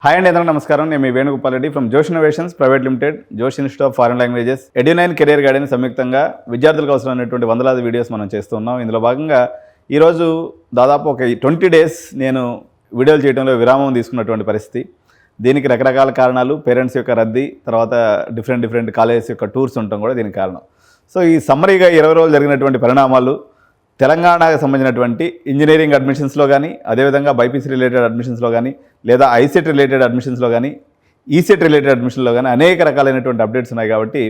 Hi అండి, అందరూ నమస్కారం. నేను మీ Venugopal Reddy from Josh Innovations Private Limited, Josh Institute of Foreign Languages, ఎడ్యు9 కెరియర్ గైడెన్స్ సంయుక్తంగా విద్యార్థులకు అవసరమైనటువంటి వందలాది వీడియోస్ మనం చేస్తున్నాం. ఇందులో భాగంగా ఈరోజు దాదాపు ఒక 20 డేస్ నేను వీడియోలు చేయడంలో విరామం తీసుకున్నటువంటి పరిస్థితి. దీనికి రకరకాల కారణాలు, పేరెంట్స్ యొక్క రద్దీ, తర్వాత డిఫరెంట్ కాలేజెస్ యొక్క టూర్స్ ఉండటం కూడా దీనికి కారణం. సో ఈ సమ్మరీగా 20 రోజులు జరిగినటువంటి పరిణామాలు, తెలంగాణకు సంబంధించినటువంటి ఇంజనీరింగ్ అడ్మిషన్స్లో కానీ, అదేవిధంగా బైపీసీ రిలేటెడ్ అడ్మిషన్స్లో కానీ, లేదా ఐసెట్ రిలేటెడ్ అడ్మిషన్స్లో కానీ, ఈసెట్ రిలేటెడ్ అడ్మిషన్లో కానీ అనేక రకాలైనటువంటి అప్డేట్స్ ఉన్నాయి. కాబట్టి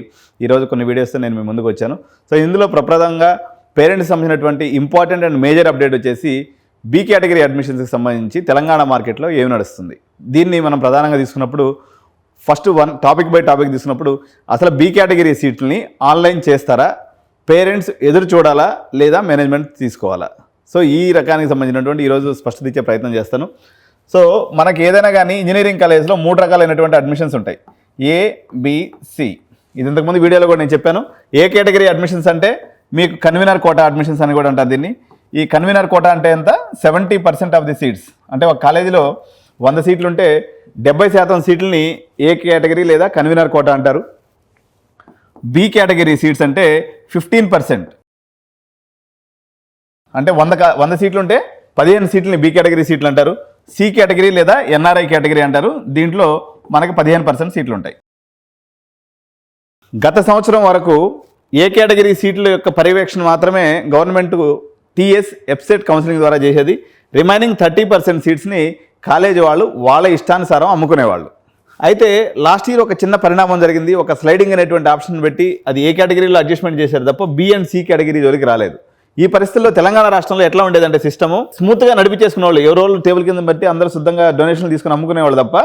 ఈరోజు కొన్ని వీడియోస్తో నేను మీ ముందుకు వచ్చాను. సో ఇందులో ప్రప్రదంగా పేరెంట్స్ సంబంధించినటువంటి ఇంపార్టెంట్ అండ్ మేజర్ అప్డేట్ వచ్చేసి బీ కేటగిరీ అడ్మిషన్స్కి సంబంధించి తెలంగాణ మార్కెట్లో ఏమి నడుస్తుంది. దీన్ని మనం ప్రధానంగా తీసుకున్నప్పుడు ఫస్ట్ టాపిక్ బై టాపిక్ తీసుకున్నప్పుడు అసలు బీ కేటగిరీ సీట్లని ఆన్లైన్ చేస్తారా, పేరెంట్స్ ఎదురు చూడాలా లేదా మేనేజ్మెంట్ తీసుకోవాలా? సో ఈ రకానికి సంబంధించినటువంటి ఈరోజు స్పష్టత ఇచ్చే ప్రయత్నం చేస్తాను. సో మనకి ఏదైనా కానీ ఇంజనీరింగ్ కాలేజ్లో 3 రకాలైనటువంటి అడ్మిషన్స్ ఉంటాయి, ఏ, బి, సి. ఇది ఇంతకుముందు వీడియోలో కూడా నేను చెప్పాను. ఏ కేటగిరీ అడ్మిషన్స్ అంటే మీకు కన్వీనర్ కోటా అడ్మిషన్స్ అని కూడా అంటారు దీన్ని. ఈ కన్వీనర్ కోటా అంటే ఎంత? 70% ఆఫ్ ది సీట్స్. అంటే ఒక కాలేజీలో 100 సీట్లు ఉంటే 70% సీట్లని ఏ కేటగిరీ లేదా కన్వీనర్ కోటా అంటారు. బి కేటగిరీ సీట్స్ అంటే 15%. అంటే 100 సీట్లు ఉంటే 15 సీట్లని బి కేటగిరీ సీట్లు అంటారు. సి కేటగిరీ లేదా ఎన్ఆర్ఐ కేటగిరీ అంటారు. దీంట్లో మనకి 15% సీట్లు ఉంటాయి. గత సంవత్సరం వరకు ఏ కేటగిరీ సీట్ల యొక్క పర్యవేక్షణ మాత్రమే గవర్నమెంట్ టీఎస్ ఎఫ్సెట్ కౌన్సిలింగ్ ద్వారా చేసేది. రిమైనింగ్ 30% సీట్స్ని కాలేజీ వాళ్ళు వాళ్ళ ఇష్టానుసారం అమ్ముకునేవాళ్ళు. అయితే లాస్ట్ ఇయర్ ఒక చిన్న పరిణామం జరిగింది. ఒక స్లైడింగ్ అనేటువంటి ఆప్షన్ పెట్టి అది ఏ కేటగిరీలో అడ్జస్ట్మెంట్ చేశారు తప్ప బి అండ్ సి కేటగిరీ జోలికి రాలేదు. ఈ పరిస్థితుల్లో తెలంగాణ రాష్ట్రంలో ఎట్లా ఉండేదంటే సిస్టము స్మూత్గా నడిపించేసుకునే వాళ్ళు, ఎవరో టేబుల్ కింద బట్టి అందరూ శుద్ధంగా డొనేషన్లు తీసుకుని అమ్ముకునేవాళ్ళు తప్ప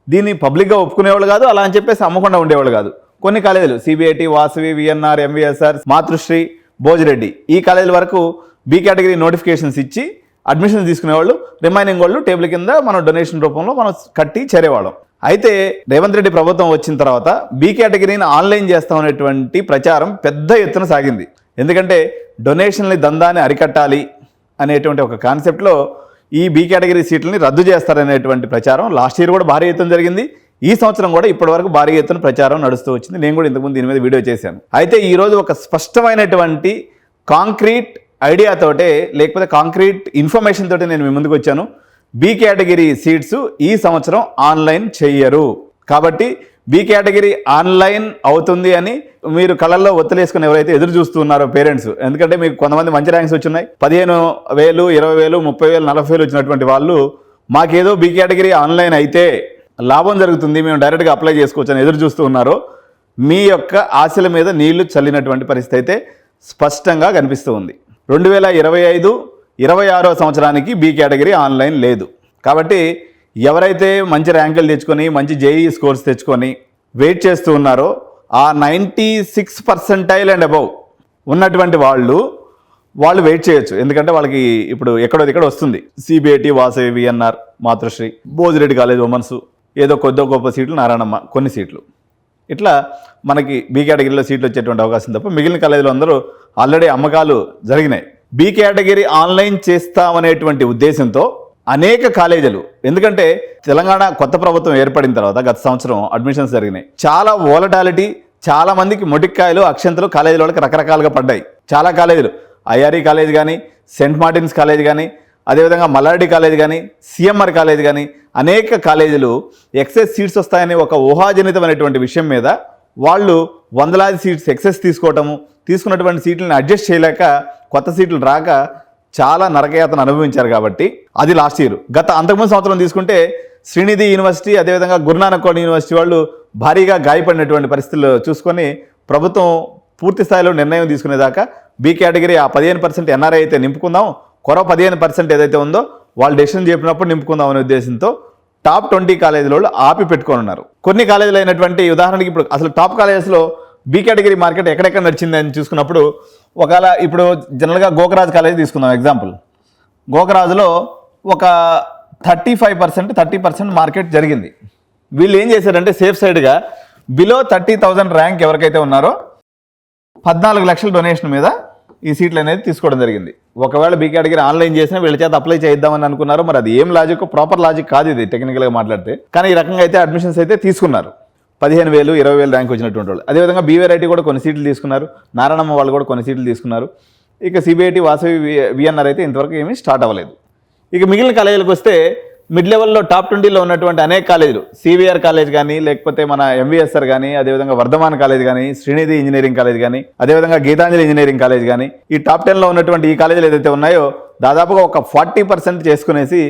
దీన్ని పబ్లిక్గా ఒప్పుకునేవాళ్ళు కాదు. అలా అని చెప్పేసి అమ్మకుండా ఉండేవాళ్ళు కాదు. కొన్ని కాలేజీలు CBIT, Vasavi, VNR, MVSR, Matrusri, Bhojireddy ఈ కాలేజీల వరకు బి కేటగిరీ నోటిఫికేషన్స్ ఇచ్చి అడ్మిషన్స్ తీసుకునేవాళ్ళు. రిమైనింగ్ వాళ్ళు టేబుల్ కింద మనం డొనేషన్ రూపంలో మనం కట్టి చేరేవాళ్ళం. అయితే రేవంత్ రెడ్డి ప్రభుత్వం వచ్చిన తర్వాత బీ కేటగిరీని ఆన్లైన్ చేస్తామనేటువంటి ప్రచారం పెద్ద ఎత్తున సాగింది. ఎందుకంటే డొనేషన్ల దందాన్ని అరికట్టాలి అనేటువంటి ఒక కాన్సెప్ట్లో ఈ బీ కేటగిరీ సీట్లని రద్దు చేస్తారనేటువంటి ప్రచారం లాస్ట్ ఇయర్ కూడా భారీ ఎత్తున జరిగింది. ఈ సంవత్సరం కూడా ఇప్పటివరకు భారీ ఎత్తున ప్రచారం నడుస్తూ వచ్చింది. నేను కూడా ఇంతకుముందు దీని మీద వీడియో చేశాను. అయితే ఈరోజు ఒక స్పష్టమైనటువంటి కాంక్రీట్ ఐడియాతోటే, లేకపోతే కాంక్రీట్ ఇన్ఫర్మేషన్ తోటి నేను మీ ముందుకు వచ్చాను. బీ కేటగిరీ సీట్స్ ఈ సంవత్సరం ఆన్లైన్ చెయ్యరు. కాబట్టి బీ కేటగిరీ ఆన్లైన్ అవుతుంది అని మీరు కళ్ళల్లో ఒత్తిలేసుకుని ఎవరైతే ఎదురు చూస్తున్నారో పేరెంట్స్, ఎందుకంటే మీకు కొంతమంది మంచి ర్యాంక్స్ వచ్చినాయి, 15,000, 20,000, 30,000, 40,000 వచ్చినటువంటి వాళ్ళు మాకేదో బీ కేటగిరీ ఆన్లైన్ అయితే లాభం జరుగుతుంది, మేము డైరెక్ట్గా అప్లై చేసుకోవచ్చు అని ఎదురు చూస్తూ ఉన్నారో మీ యొక్క ఆశల మీద నీళ్లు చల్లినటువంటి పరిస్థితి అయితే స్పష్టంగా కనిపిస్తూ ఉంది. 2025-26వ సంవత్సరానికి బీ కేటగిరీ ఆన్లైన్ లేదు. కాబట్టి ఎవరైతే మంచి ర్యాంకులు తెచ్చుకొని మంచి జేఈ స్కోర్స్ తెచ్చుకొని వెయిట్ చేస్తూ ఉన్నారో ఆ 96% అండ్ అబవ్ ఉన్నటువంటి వాళ్ళు వెయిట్ చేయొచ్చు. ఎందుకంటే వాళ్ళకి ఇప్పుడు ఎక్కడో వస్తుంది. CBIT, Vasavi, VNR, Matrusri, Bhojireddy college women's, ఏదో కొద్దో గొప్ప సీట్లు, నారాయణమ్మ కొన్ని సీట్లు, ఇట్లా మనకి బీ కేటగిరీలో సీట్లు వచ్చేటువంటి అవకాశం తప్ప మిగిలిన కాలేజీలో అందరూ ఆల్రెడీ అమ్మకాలు జరిగినాయి. బీ కేటగిరీ ఆన్లైన్ చేస్తామనేటువంటి ఉద్దేశంతో అనేక కాలేజీలు, ఎందుకంటే తెలంగాణ కొత్త ప్రభుత్వం ఏర్పడిన తర్వాత గత సంవత్సరం అడ్మిషన్స్ జరిగినాయి. చాలా వోలటాలిటీ, చాలా మందికి మొటిక్కాయలు, అక్షంతలు కాలేజీల వాళ్ళకి రకరకాలుగా పడ్డాయి. చాలా కాలేజీలు, ఐఆర్ఈ కాలేజ్ కానీ, సెయింట్ మార్టిన్స్ కాలేజ్ కానీ, అదేవిధంగా మల్లారెడ్డి కాలేజ్ కానీ, సిఎంఆర్ కాలేజ్ కానీ అనేక కాలేజీలు ఎక్సెస్ సీట్స్ వస్తాయని ఒక ఊహాజనితమైనటువంటి విషయం మీద వాళ్ళు వందలాది సీట్స్ ఎక్సెస్ తీసుకున్నటువంటి సీట్లను అడ్జస్ట్ చేయలేక కొత్త సీట్లు రాక చాలా నరకయాతను అనుభవించారు. కాబట్టి అది లాస్ట్ ఇయర్. అంతకుముందు సంవత్సరం తీసుకుంటే శ్రీనిధి యూనివర్సిటీ, అదేవిధంగా గురునానక్ కాలేజ్ యూనివర్సిటీ వాళ్ళు భారీగా గాయపడినటువంటి పరిస్థితులు చూసుకొని ప్రభుత్వం పూర్తి స్థాయిలో నిర్ణయం తీసుకునేదాకా బీ కేటగిరీ ఆ 15% ఎన్ఆర్ఐ అయితే నింపుకుందాం, కొరవ 15% ఏదైతే ఉందో వాళ్ళు డెసిషన్ చెప్పినప్పుడు నింపుకుందాం అనే ఉద్దేశంతో టాప్ 20 కాలేజీలో ఆపి పెట్టుకొని ఉన్నారు. కొన్ని కాలేజీలు అయినటువంటి ఉదాహరణకి ఇప్పుడు అసలు టాప్ కాలేజెస్లో బీ కేటగిరీ మార్కెట్ ఎక్కడెక్కడ నడిచింది అని చూసుకున్నప్పుడు ఒకవేళ ఇప్పుడు జనరల్గా గోకరాజ్ కాలేజ్ తీసుకుందాం ఎగ్జాంపుల్. గోకరాజులో ఒక 30% మార్కెట్ జరిగింది. వీళ్ళు ఏం చేశారంటే సేఫ్ సైడ్గా బిలో 30,000 ర్యాంక్ ఎవరికైతే ఉన్నారో 14 లక్షల డొనేషన్ మీద ఈ సీట్లు అనేది తీసుకోవడం జరిగింది. ఒకవేళ బీ కేటగిరీ ఆన్లైన్ చేసినా వీళ్ళ చేత అప్లై చేద్దామని అనుకున్నారు. మరి అది ఏం లాజిక్, ప్రాపర్ లాజిక్ కాదు ఇది టెక్నికల్గా మాట్లాడితే. కానీ ఈ రకంగా అయితే అడ్మిషన్స్ అయితే తీసుకున్నారు. 15,000, 20,000 ర్యాంక్ వచ్చినటువంటి వాళ్ళు. అదేవిధంగా బీవైఐటీ కూడా కొన్ని సీట్లు తీసుకున్నారు. నారాయణమ్మ వాళ్ళు కూడా కొన్ని సీట్లు తీసుకున్నారు. ఇక సిబిఐటి, వాసవి, విఎన్ఆర్ అయితే ఇంతవరకు ఏమీ స్టార్ట్ అవ్వలేదు. ఇక మిగిలిన కాలేజీలకు వస్తే మిడ్ లెవెల్లో టాప్ 20లో ఉన్నటువంటి అనేక కాలేజీలు, సివిఆర్ కాలేజ్ కానీ, లేకపోతే మన ఎంవిఎస్ఆర్ కానీ, అదేవిధంగా వర్ధమాన్ కాలేజ్ కానీ, శ్రీనిధి ఇంజనీరింగ్ కాలేజ్ కానీ, అదేవిధంగా గీతాంజలి ఇంజనీరింగ్ కాలేజ్ కానీ, ఈ టాప్ 10లో ఉన్నటువంటి ఈ కాలేజీలు ఏదైతే ఉన్నాయో దాదాపుగా ఒక 40% చేసుకునేసి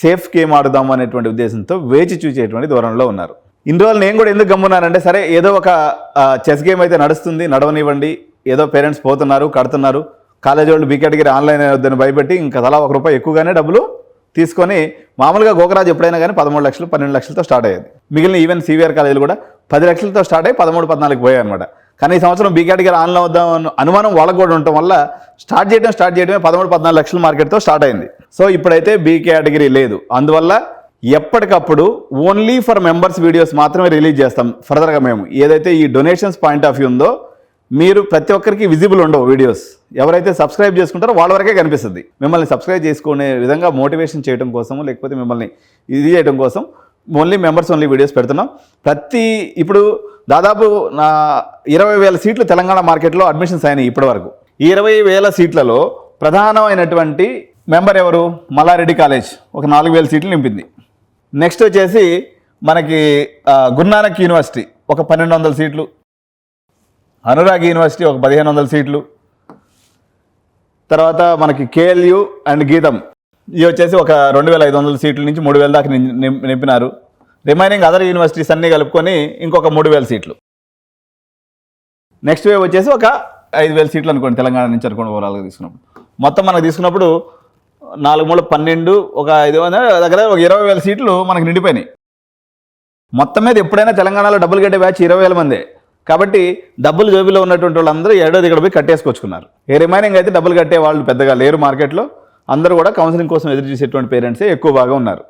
సేఫ్ గేమ్ ఆడుదాము అనేటువంటి ఉద్దేశంతో వేచి చూసేటువంటి ధోరణిలో ఉన్నారు. ఇన్ని రోజులు నేను కూడా ఎందుకు గమ్మున్నానంటే, సరే ఏదో ఒక చెస్ గేమ్ అయితే నడుస్తుంది, నడవనివ్వండి, ఏదో పేరెంట్స్ పోతున్నారు, కడుతున్నారు, కాలేజీ వాళ్ళు బీ కేటగిరీ ఆన్లైన్ వద్దని భయపెట్టి ఇంకా తలా ₹1 ఎక్కువగానే డబ్బులు తీసుకొని, మామూలుగా గోకరాజు ఎప్పుడైనా కానీ 13 లక్షలు 12 లక్షలతో స్టార్ట్ అయ్యేది. మిగిలిన ఈవెన్ సివిఆర్ కాలేజీలు కూడా 10 లక్షలతో స్టార్ట్ అయ్యి 13-14 పోయాయి అనమాట. కానీ ఈ సంవత్సరం బీ కేటగిరీ ఆన్లైన్ వద్దాం అనుమానం వాళ్ళకు కూడా ఉండటం వల్ల స్టార్ట్ చేయడమే 13-14 లక్షల మార్కెట్తో స్టార్ట్ అయింది. సో ఇప్పుడైతే బీ కేటగిరీ లేదు. అందువల్ల ఎప్పటికప్పుడు ఓన్లీ ఫర్ మెంబర్స్ వీడియోస్ మాత్రమే రిలీజ్ చేస్తాం. ఫర్దర్గా మేము ఏదైతే ఈ డొనేషన్స్ పాయింట్ ఆఫ్ వ్యూ ఉందో, మీరు ప్రతి ఒక్కరికి విజిబుల్ ఉండవు వీడియోస్. ఎవరైతే సబ్స్క్రైబ్ చేసుకుంటారో వాళ్ళ వరకే కనిపిస్తుంది. మిమ్మల్ని సబ్స్క్రైబ్ చేసుకునే విధంగా మోటివేషన్ చేయడం కోసం, లేకపోతే మిమ్మల్ని ఇది చేయడం కోసం ఓన్లీ మెంబర్స్ ఓన్లీ వీడియోస్ పెడుతున్నాం. ఇప్పుడు దాదాపు 20,000 సీట్లు తెలంగాణ మార్కెట్లో అడ్మిషన్స్ అయినాయి ఇప్పటి వరకు. ఈ 20,000 సీట్లలో ప్రధానమైనటువంటి మెంబర్ ఎవరు? మల్లారెడ్డి కాలేజ్ ఒక 4,000 సీట్లు నింపింది. నెక్స్ట్ వచ్చేసి మనకి గురునానక్ యూనివర్సిటీ ఒక 1,200 సీట్లు, అనురాగ్ యూనివర్సిటీ ఒక 1,500 సీట్లు, తర్వాత మనకి కేఎల్యు అండ్ గీతం ఇవి వచ్చేసి ఒక 2,500 సీట్ల నుంచి 3,000 దాకా నింపినారు. రిమైనింగ్ అదర్ యూనివర్సిటీస్ అన్నీ కలుపుకొని ఇంకొక 3,000 సీట్లు. నెక్స్ట్ వేవ్ వచ్చేసి ఒక 5,000 సీట్లు అనుకోండి, తెలంగాణ నుంచి అనుకోండి. ఓవరాల్గా తీసుకున్నప్పుడు మొత్తం మనకు తీసుకున్నప్పుడు 4×3 = 12, ఒక 500 దగ్గర ఒక 20,000 సీట్లు మనకు నిండిపోయినాయి. మొత్తం మీద ఎప్పుడైనా తెలంగాణలో డబ్బులు కట్టే బ్యాచ్ 20,000 మందే. కాబట్టి డబ్బులు జోబిలో ఉన్నటువంటి వాళ్ళందరూ ఏడో దిగడ పోయి కట్టేసుకొచ్చుకున్నారు. రిమైనింగ్ అయితే డబ్బులు కట్టే వాళ్ళు పెద్దగా లేరు మార్కెట్లో. అందరూ కూడా కౌన్సిలింగ్ కోసం ఎదురు చూసేటువంటి పేరెంట్సే ఎక్కువ బాగా ఉన్నారు.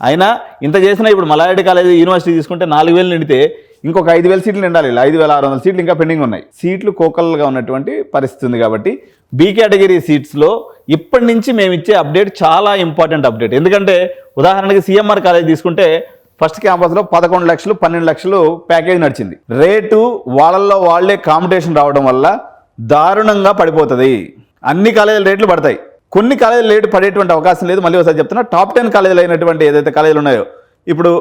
అయినా ఇంత చేసినా ఇప్పుడు మల్లారెడ్డి కాలేజ్ యూనివర్సిటీ తీసుకుంటే 4,000 నిండితే ఇంకొక 5,000 సీట్లు నిండాలి. 5,600 సీట్లు ఇంకా పెండింగ్ ఉన్నాయి. సీట్లు కోకల్గా ఉన్నటువంటి పరిస్థితి ఉంది. కాబట్టి బీ కేటగిరీ సీట్స్లో ఇప్పటి నుంచి మేము ఇచ్చే అప్డేట్ చాలా ఇంపార్టెంట్ అప్డేట్. ఎందుకంటే ఉదాహరణకి సిఎంఆర్ కాలేజ్ తీసుకుంటే ఫస్ట్ క్యాంపస్లో 11 లక్షలు 12 లక్షలు ప్యాకేజ్ నడిచింది. రేటు వాళ్ళల్లో వాళ్ళే కాంపిటీషన్ రావడం వల్ల దారుణంగా పడిపోతుంది. అన్ని కాలేజీల రేట్లు పడతాయి, కొన్ని కాలేజీల రేటు పడేటువంటి అవకాశం లేదు. మళ్ళీ ఒకసారి చెప్తున్నా, టాప్ 10 కాలేజీలు అయినటువంటి ఏదైతే కాలేజీలు ఉన్నాయో, ఇప్పుడు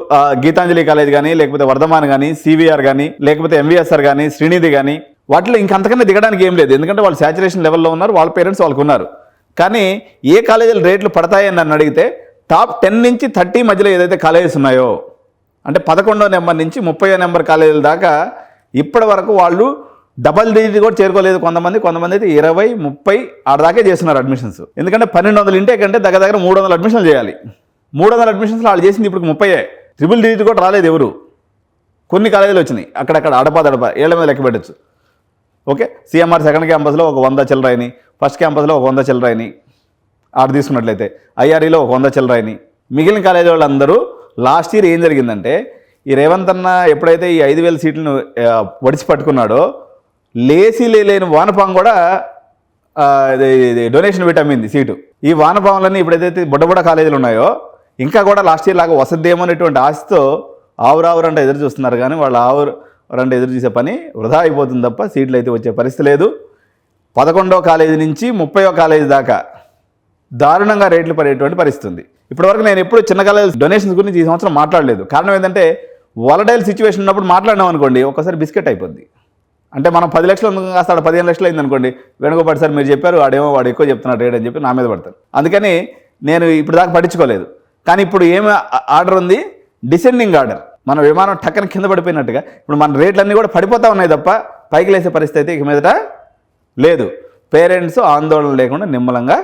గీతాంజలి కాలేజ్ కానీ, లేకపోతే వర్ధమాన్ కానీ, సివిఆర్ కానీ, లేకపోతే ఎంవిఎస్ఆర్ కానీ, శ్రీనిధి కానీ, వాటిలో ఇంకంతకన్నా దిగడానికి ఏం లేదు. ఎందుకంటే వాళ్ళు శాచురేషన్ లెవెల్లో ఉన్నారు, వాళ్ళ పేరెంట్స్ వాళ్ళకు ఉన్నారు. కానీ ఏ కాలేజీల రేట్లు పడతాయని నన్ను అడిగితే టాప్ 10 నుంచి 30 మధ్యలో ఏదైతే కాలేజెస్ ఉన్నాయో, అంటే 11వ నెంబర్ నుంచి 30వ నెంబర్ కాలేజీల దాకా ఇప్పటి వరకు వాళ్ళు డబల్ డిజిట్ కూడా చేరుకోలేదు. కొంతమంది అయితే 20, 30 ఆడదాకే చేస్తున్నారు అడ్మిషన్స్. ఎందుకంటే 1,200 ఇంటేక్ అంటే దగ్గర 300 అడ్మిషన్లు చేయాలి. 300 అడ్మిషన్స్లో వాళ్ళు చేసింది ఇప్పుడు 30. ట్రిపుల్ డిజిట్ కూడా రాలేదు ఎవరు. కొన్ని కాలేజీలు వచ్చినాయి అక్కడక్కడ అడపా ఏళ్ల మీద లెక్క పెట్టచ్చు. ఓకే, సిఎంఆర్ సెకండ్ క్యాంపస్లో ఒక 100 చిల్లరాయిని, ఫస్ట్ క్యాంపస్లో ఒక 100 చిల్లరాయిని ఆడ తీసుకున్నట్లయితే, ఐఆర్ఈలో ఒక 100 చిల్లరాయిని. మిగిలిన కాలేజీ వాళ్ళందరూ లాస్ట్ ఇయర్ ఏం జరిగిందంటే, ఈ రేవంత్ అన్న ఎప్పుడైతే ఈ 5,000 సీట్లను వడిచి పట్టుకున్నాడో, లేని వానపాము కూడా డొనేషన్ పెట్టి అమ్మింది సీటు. ఈ వానపాములన్నీ ఇప్పుడైతే బుడ్డ కాలేజీలు ఉన్నాయో ఇంకా కూడా లాస్ట్ ఇయర్ లాగా వసద్దేమో అనేటువంటి ఆశతో ఆవురావురంటే ఎదురు చూస్తున్నారు. కానీ వాళ్ళు ఆవురంటే ఎదురు చూసే పని వృధా అయిపోతుంది తప్ప సీట్లు అయితే వచ్చే పరిస్థితి లేదు. 11వ కాలేజీ నుంచి 30వ కాలేజీ దాకా దారుణంగా రేట్లు పడేటువంటి పరిస్థితి ఉంది. ఇప్పటివరకు నేను ఎప్పుడు చిన్న కాలేజ్ డొనేషన్స్ గురించి ఈ సంవత్సరం మాట్లాడలేదు. కారణం ఏంటంటే, వాలటైల్ సిచ్యువేషన్ ఉన్నప్పుడు మాట్లాడినాం అనుకోండి, ఒక్కసారి బిస్కెట్ అయిపోద్ది. అంటే మనం 10 లక్షలు కాస్త 15 లక్షలు అయింది అనుకోండి, వేణుగోపాల్ సార్ మీరు చెప్పారు, వాడు ఎక్కువ చెప్తున్నాడు రేట్ అని చెప్పి నా మీద పడతారు. అందుకని నేను ఇప్పుడు దాకా పట్టించుకోలేదు. కానీ ఇప్పుడు ఏమి ఆర్డర్ ఉంది? Descending order. మన విమానం టక్కన కింద పడిపోయినట్టుగా ఇప్పుడు మన రేట్లన్నీ కూడా పడిపోతూ ఉన్నాయి తప్ప పైకి లేసే పరిస్థితి అయితే ఇక మీదట లేదు. పేరెంట్స్ ఆందోళన లేకుండా నిమ్మలంగా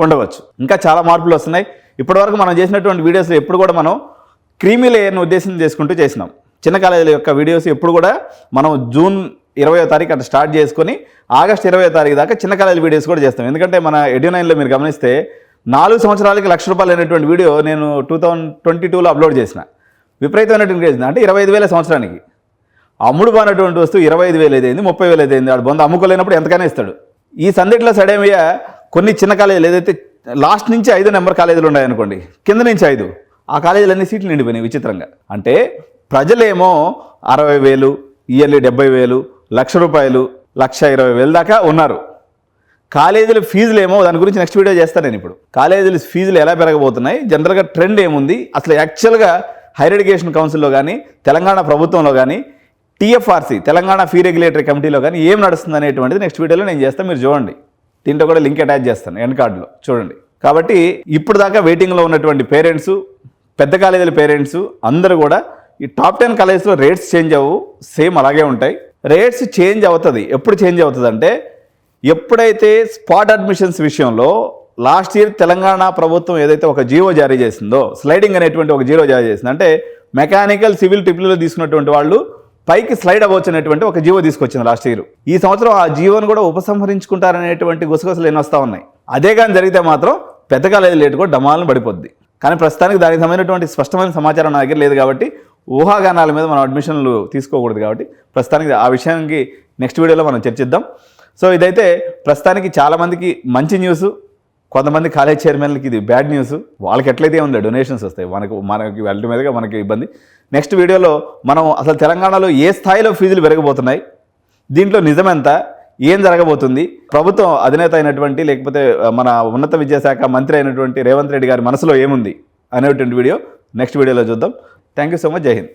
ఉండవచ్చు. ఇంకా చాలా మార్పులు వస్తున్నాయి. ఇప్పటివరకు మనం చేసినటువంటి వీడియోస్లో ఎప్పుడు కూడా మనం క్రీమీ లేయర్ని ఉద్దేశం చేసుకుంటూ చేసినాం. చిన్న కాలేజీల యొక్క వీడియోస్ ఎప్పుడు కూడా మనం జూన్ 20వ తారీఖు అట్లా స్టార్ట్ చేసుకొని ఆగస్ట్ 20వ తారీఖు దాకా చిన్న కాలేజీ వీడియోస్ కూడా చేస్తాం. ఎందుకంటే మన ఎడ్యునైన్లో మీరు గమనిస్తే 4 సంవత్సరాలకి ₹1,00,000 అయినటువంటి వీడియో నేను 2022లో అప్లోడ్ చేసిన. విపరీతమైనటువంటి ఎంగేజ్, అంటే 25,000 సంవత్సరానికి. అమ్ముడు పోయినటువంటి వస్తువు 25,000 ఏదైంది, 30,000 ఏదైంది. వాడు బొంద అమ్ముకోలేనప్పుడు ఎంతకైనా ఇస్తాడు. ఈ సందిట్లో సడేమియా కొన్ని చిన్న కాలేజీలు ఏదైతే లాస్ట్ నుంచి 5 నెంబర్ కాలేజీలు ఉన్నాయనుకోండి, కింద నుంచి 5, ఆ కాలేజీలన్నీ సీట్లు నిండిపోయినాయి విచిత్రంగా. అంటే ప్రజలేమో 60,000, ఇయర్లీ 70,000, ₹1,00,000, ₹1,20,000 దాకా ఉన్నారు. కాలేజీల ఫీజులు ఏమో దాని గురించి నెక్స్ట్ వీడియో చేస్తాను నేను. ఇప్పుడు కాలేజీల ఫీజులు ఎలా పెరగబోతున్నాయి, జనరల్గా ట్రెండ్ ఏముంది, అసలు యాక్చువల్గా హైయర్ ఎడ్యుకేషన్ కౌన్సిల్లో కానీ తెలంగాణ ప్రభుత్వంలో కానీ టీఎఫ్ఆర్సీ తెలంగాణ ఫీ రెగ్యులేటరీ కమిటీలో కానీ ఏం నడుస్తుంది అనేటువంటిది నెక్స్ట్ వీడియోలో నేను చేస్తాను, మీరు చూడండి. దీంట్లో కూడా లింక్ అటాచ్ చేస్తాను ఎండ్ కార్డులో చూడండి. కాబట్టి ఇప్పుడు దాకా వెయిటింగ్లో ఉన్నటువంటి పేరెంట్స్, పెద్ద కాలేజీల పేరెంట్స్ అందరూ కూడా ఈ టాప్ 10 కాలేజెస్లో రేట్స్ చేంజ్ అవ్వు, సేమ్ అలాగే ఉంటాయి. రేట్స్ చేంజ్ అవుతుంది. ఎప్పుడు చేంజ్ అవుతుంది అంటే ఎప్పుడైతే స్పాట్ అడ్మిషన్స్ విషయంలో లాస్ట్ ఇయర్ తెలంగాణ ప్రభుత్వం ఏదైతే ఒక జీవో జారీ చేసిందో, స్లైడింగ్ అనేటువంటి ఒక జీవో జారీ చేసింది, అంటే మెకానికల్ సివిల్ ట్రిపుల్లో తీసుకున్నటువంటి వాళ్ళు పైకి స్లైడ్ అవ్వచ్చు అనేటువంటి ఒక జీవో తీసుకొచ్చింది లాస్ట్ ఇయర్. ఈ సంవత్సరం ఆ జీవోను కూడా ఉపసంహరించుకుంటారనేటువంటి గుసగుసలు ఎన్ని వస్తూ ఉన్నాయి. అదే కానీ జరిగితే మాత్రం పెద్ద కాలేజీ రేటు కూడా డమాలను పడిపోద్ది. కానీ ప్రస్తుతానికి దానికి సంబంధించినటువంటి స్పష్టమైన సమాచారం నా దగ్గర లేదు కాబట్టి ఊహాగానాల మీద మనం అడ్మిషన్లు తీసుకోకూడదు. కాబట్టి ప్రస్తుతానికి ఆ విషయానికి నెక్స్ట్ వీడియోలో మనం చర్చిద్దాం. సో ఇదైతే ప్రస్తుతానికి చాలామందికి మంచి న్యూస్, కొంతమంది కాలేజ్ చైర్మన్లకి ఇది బ్యాడ్ న్యూస్. వాళ్ళకి ఎట్లయితే ఉందో డొనేషన్స్ వస్తాయి, మనకి వాటి మీదుగా మనకి ఇబ్బంది. నెక్స్ట్ వీడియోలో మనం అసలు తెలంగాణలో ఏ స్థాయిలో ఫీజులు పెరగబోతున్నాయి, దీంట్లో నిజమెంత, ఏం జరగబోతుంది, ప్రభుత్వం అధినేత అయినటువంటి లేకపోతే మన ఉన్నత విద్యాశాఖ మంత్రి అయినటువంటి రేవంత్ రెడ్డి గారి మనసులో ఏముంది అనేటువంటి వీడియో నెక్స్ట్ వీడియోలో చూద్దాం. Thank you so much. జై హింద్.